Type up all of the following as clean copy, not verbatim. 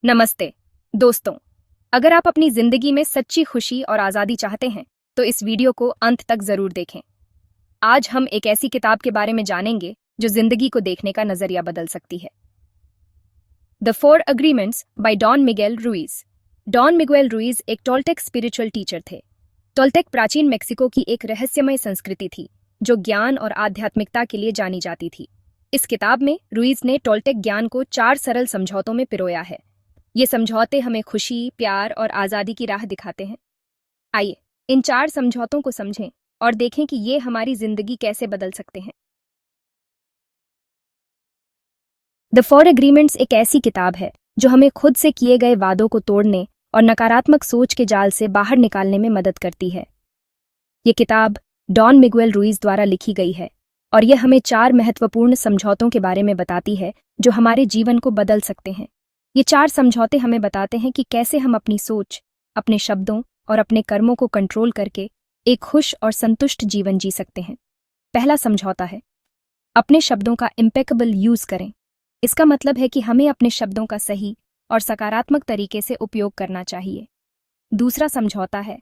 नमस्ते दोस्तों। अगर आप अपनी जिंदगी में सच्ची खुशी और आज़ादी चाहते हैं तो इस वीडियो को अंत तक जरूर देखें। आज हम एक ऐसी किताब के बारे में जानेंगे जो जिंदगी को देखने का नजरिया बदल सकती है। The four agreements by Don Miguel Ruiz. Don Miguel Ruiz एक टोल्टेक स्पिरिचुअल टीचर थे। टोल्टेक प्राचीन मेक्सिको की एक रहस्यमय संस्कृति थी जो ज्ञान और आध्यात्मिकता के लिए जानी जाती थी। इस किताब में रुइज ने टोल्टेक ज्ञान को 4 सरल समझौतों में पिरोया है। ये समझौते हमें खुशी, प्यार और आज़ादी की राह दिखाते हैं। आइए इन 4 समझौतों को समझें और देखें कि ये हमारी जिंदगी कैसे बदल सकते हैं। द फोर एग्रीमेंट्स एक ऐसी किताब है जो हमें खुद से किए गए वादों को तोड़ने और नकारात्मक सोच के जाल से बाहर निकालने में मदद करती है। ये किताब डॉन मिगुएल रुइज द्वारा लिखी गई है और यह हमें 4 महत्वपूर्ण समझौतों के बारे में बताती है जो हमारे जीवन को बदल सकते हैं। ये 4 समझौते हमें बताते हैं कि कैसे हम अपनी सोच, अपने शब्दों और अपने कर्मों को कंट्रोल करके एक खुश और संतुष्ट जीवन जी सकते हैं। पहला समझौता है, अपने शब्दों का इम्पेकेबल यूज करें। इसका मतलब है कि हमें अपने शब्दों का सही और सकारात्मक तरीके से उपयोग करना चाहिए। दूसरा समझौता है,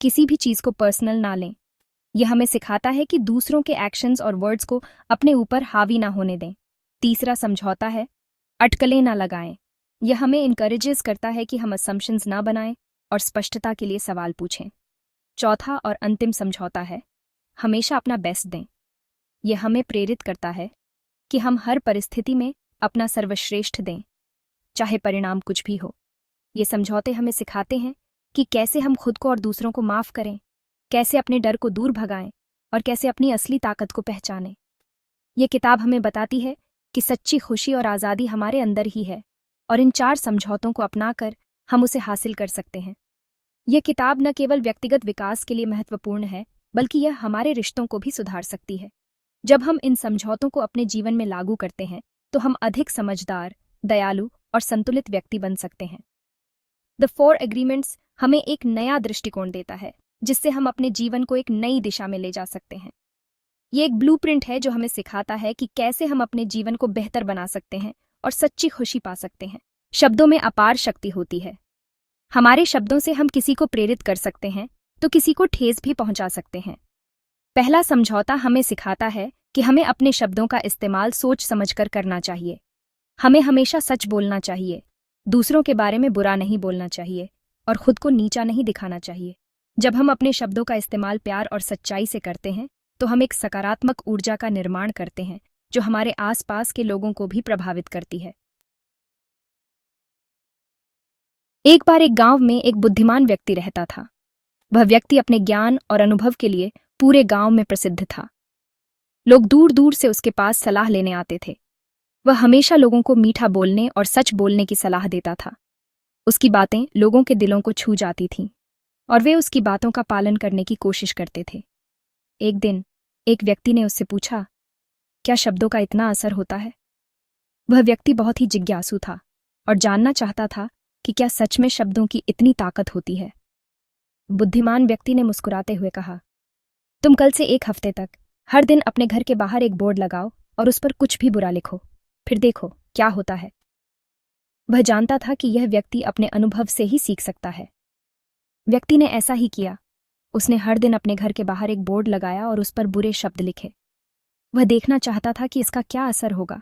किसी भी चीज को पर्सनल ना लें। यह हमें सिखाता है कि दूसरों के एक्शंस और वर्ड्स को अपने ऊपर हावी ना होने दें। तीसरा समझौता है, अटकलें ना लगाएं। यह हमें इनकरेजेस करता है कि हम असम्पशंस ना बनाएं और स्पष्टता के लिए सवाल पूछें। चौथा और अंतिम समझौता है, हमेशा अपना बेस्ट दें। यह हमें प्रेरित करता है कि हम हर परिस्थिति में अपना सर्वश्रेष्ठ दें, चाहे परिणाम कुछ भी हो। ये समझौते हमें सिखाते हैं कि कैसे हम खुद को और दूसरों को माफ करें, कैसे अपने डर को दूर भगाएं और कैसे अपनी असली ताकत को पहचानें। ये किताब हमें बताती है कि सच्ची खुशी और आज़ादी हमारे अंदर ही है और इन 4 समझौतों को अपनाकर हम उसे हासिल कर सकते हैं। यह किताब न केवल व्यक्तिगत विकास के लिए महत्वपूर्ण है, बल्कि यह हमारे रिश्तों को भी सुधार सकती है। जब हम इन समझौतों को अपने जीवन में लागू करते हैं तो हम अधिक समझदार, दयालु और संतुलित व्यक्ति बन सकते हैं। द फोर एग्रीमेंट्स हमें एक नया दृष्टिकोण देता है जिससे हम अपने जीवन को एक नई दिशा में ले जा सकते हैं। ये एक ब्लूप्रिंट है जो हमें सिखाता है कि कैसे हम अपने जीवन को बेहतर बना सकते हैं और सच्ची खुशी पा सकते हैं। शब्दों में अपार शक्ति होती है। हमारे शब्दों से हम किसी को प्रेरित कर सकते हैं तो किसी को ठेस भी पहुंचा सकते हैं। पहला समझौता हमें सिखाता है कि हमें अपने शब्दों का इस्तेमाल सोच समझकर करना चाहिए। हमें हमेशा सच बोलना चाहिए, दूसरों के बारे में बुरा नहीं बोलना चाहिए और खुद को नीचा नहीं दिखाना चाहिए। जब हम अपने शब्दों का इस्तेमाल प्यार और सच्चाई से करते हैं तो हम एक सकारात्मक ऊर्जा का निर्माण करते हैं जो हमारे आसपास के लोगों को भी प्रभावित करती है। एक बार एक गांव में एक बुद्धिमान व्यक्ति रहता था। वह व्यक्ति अपने ज्ञान और अनुभव के लिए पूरे गांव में प्रसिद्ध था। लोग दूर दूर से उसके पास सलाह लेने आते थे। वह हमेशा लोगों को मीठा बोलने और सच बोलने की सलाह देता था। उसकी बातें लोगों के दिलों को छू जाती थीं और वे उसकी बातों का पालन करने की कोशिश करते थे। एक दिन एक व्यक्ति ने उससे पूछा, क्या शब्दों का इतना असर होता है? वह व्यक्ति बहुत ही जिज्ञासु था और जानना चाहता था कि क्या सच में शब्दों की इतनी ताकत होती है। बुद्धिमान व्यक्ति ने मुस्कुराते हुए कहा, तुम कल से 1 हफ्ते तक हर दिन अपने घर के बाहर एक बोर्ड लगाओ और उस पर कुछ भी बुरा लिखो, फिर देखो क्या होता है। वह जानता था कि यह व्यक्ति अपने अनुभव से ही सीख सकता है। व्यक्ति ने ऐसा ही किया। उसने हर दिन अपने घर के बाहर एक बोर्ड लगाया और उस पर बुरे शब्द लिखे। वह देखना चाहता था कि इसका क्या असर होगा।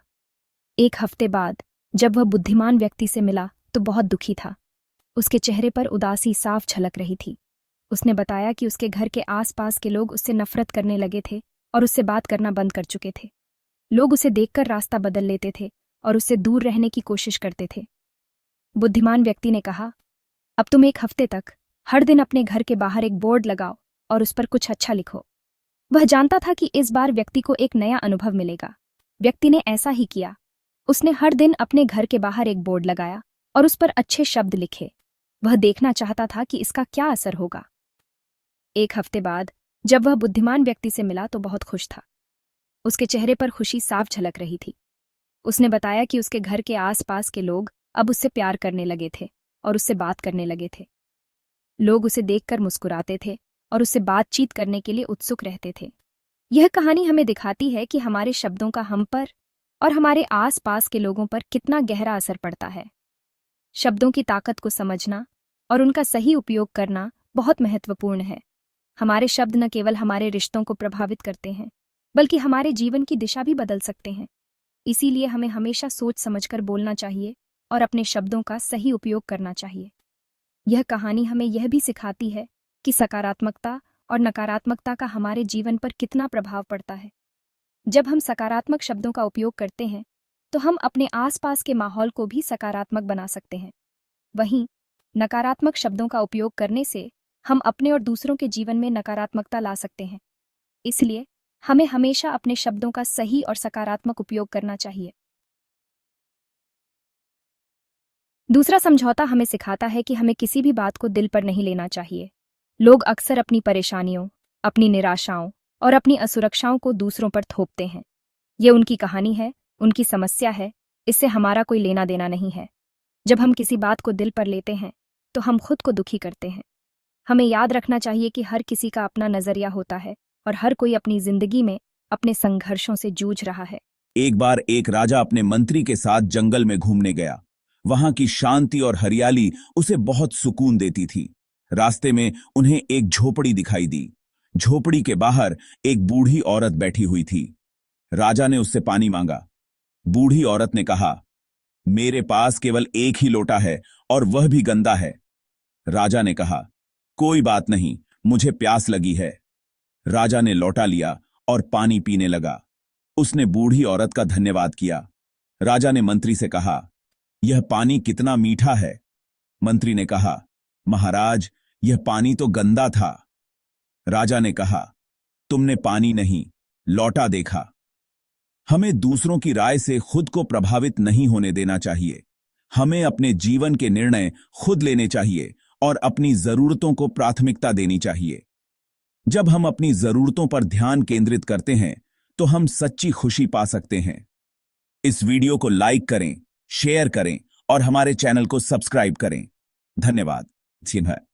1 हफ्ते बाद जब वह बुद्धिमान व्यक्ति से मिला तो बहुत दुखी था। उसके चेहरे पर उदासी साफ झलक रही थी। उसने बताया कि उसके घर के आसपास के लोग उससे नफरत करने लगे थे और उससे बात करना बंद कर चुके थे। लोग उसे देखकर रास्ता बदल लेते थे और उससे दूर रहने की कोशिश करते थे। बुद्धिमान व्यक्ति ने कहा, अब तुम 1 हफ्ते तक हर दिन अपने घर के बाहर एक बोर्ड लगाओ और उस पर कुछ अच्छा लिखो। वह जानता था कि इस बार व्यक्ति को एक नया अनुभव मिलेगा। व्यक्ति ने ऐसा ही किया। उसने हर दिन अपने घर के बाहर एक बोर्ड लगाया और उस पर अच्छे शब्द लिखे। वह देखना चाहता था कि इसका क्या असर होगा। 1 हफ्ते बाद जब वह बुद्धिमान व्यक्ति से मिला तो बहुत खुश था। उसके चेहरे पर खुशी साफ झलक रही थी। उसने बताया कि उसके घर के आसपास के लोग अब उससे प्यार करने लगे थे और उससे बात करने लगे थे। लोग उसे देखकर मुस्कुराते थे और उससे बातचीत करने के लिए उत्सुक रहते थे। यह कहानी हमें दिखाती है कि हमारे शब्दों का हम पर और हमारे आस-पास के लोगों पर कितना गहरा असर पड़ता है। शब्दों की ताकत को समझना और उनका सही उपयोग करना बहुत महत्वपूर्ण है। हमारे शब्द न केवल हमारे रिश्तों को प्रभावित करते हैं, बल्कि हमारे जीवन की दिशा भी बदल सकते हैं। इसीलिए हमें हमेशा सोच समझकर बोलना चाहिए और अपने शब्दों का सही उपयोग करना चाहिए। यह कहानी हमें यह भी सिखाती है कि सकारात्मकता और नकारात्मकता का हमारे जीवन पर कितना प्रभाव पड़ता है। जब हम सकारात्मक शब्दों का उपयोग करते हैं, तो हम अपने आसपास के माहौल को भी सकारात्मक बना सकते हैं। वहीं नकारात्मक शब्दों का उपयोग करने से हम अपने और दूसरों के जीवन में नकारात्मकता ला सकते हैं। इसलिए हमें हमेशा अपने शब्दों का सही और सकारात्मक उपयोग करना चाहिए। दूसरा समझौता हमें सिखाता है कि हमें किसी भी बात को दिल पर नहीं लेना चाहिए। लोग अक्सर अपनी परेशानियों, अपनी निराशाओं और अपनी असुरक्षाओं को दूसरों पर थोपते हैं। ये उनकी कहानी है, उनकी समस्या है, इससे हमारा कोई लेना देना नहीं है। जब हम किसी बात को दिल पर लेते हैं, तो हम खुद को दुखी करते हैं। हमें याद रखना चाहिए कि हर किसी का अपना नजरिया होता है और हर कोई अपनी जिंदगी में अपने संघर्षों से जूझ रहा है। एक बार एक राजा अपने मंत्री के साथ जंगल में घूमने गया। वहां की शांति और हरियाली उसे बहुत सुकून देती थी। रास्ते में उन्हें एक झोपड़ी दिखाई दी। झोपड़ी के बाहर एक बूढ़ी औरत बैठी हुई थी। राजा ने उससे पानी मांगा। बूढ़ी औरत ने कहा, मेरे पास केवल एक ही लोटा है और वह भी गंदा है। राजा ने कहा, कोई बात नहीं, मुझे प्यास लगी है। राजा ने लोटा लिया और पानी पीने लगा। उसने बूढ़ी औरत का धन्यवाद किया। राजा ने मंत्री से कहा, यह पानी कितना मीठा है। मंत्री ने कहा, महाराज, यह पानी तो गंदा था। राजा ने कहा, तुमने पानी नहीं, लोटा देखा। हमें दूसरों की राय से खुद को प्रभावित नहीं होने देना चाहिए। हमें अपने जीवन के निर्णय खुद लेने चाहिए और अपनी जरूरतों को प्राथमिकता देनी चाहिए। जब हम अपनी जरूरतों पर ध्यान केंद्रित करते हैं, तो हम सच्ची खुशी पा सकते हैं। इस वीडियो को लाइक करें, शेयर करें और हमारे चैनल को सब्सक्राइब करें। धन्यवाद।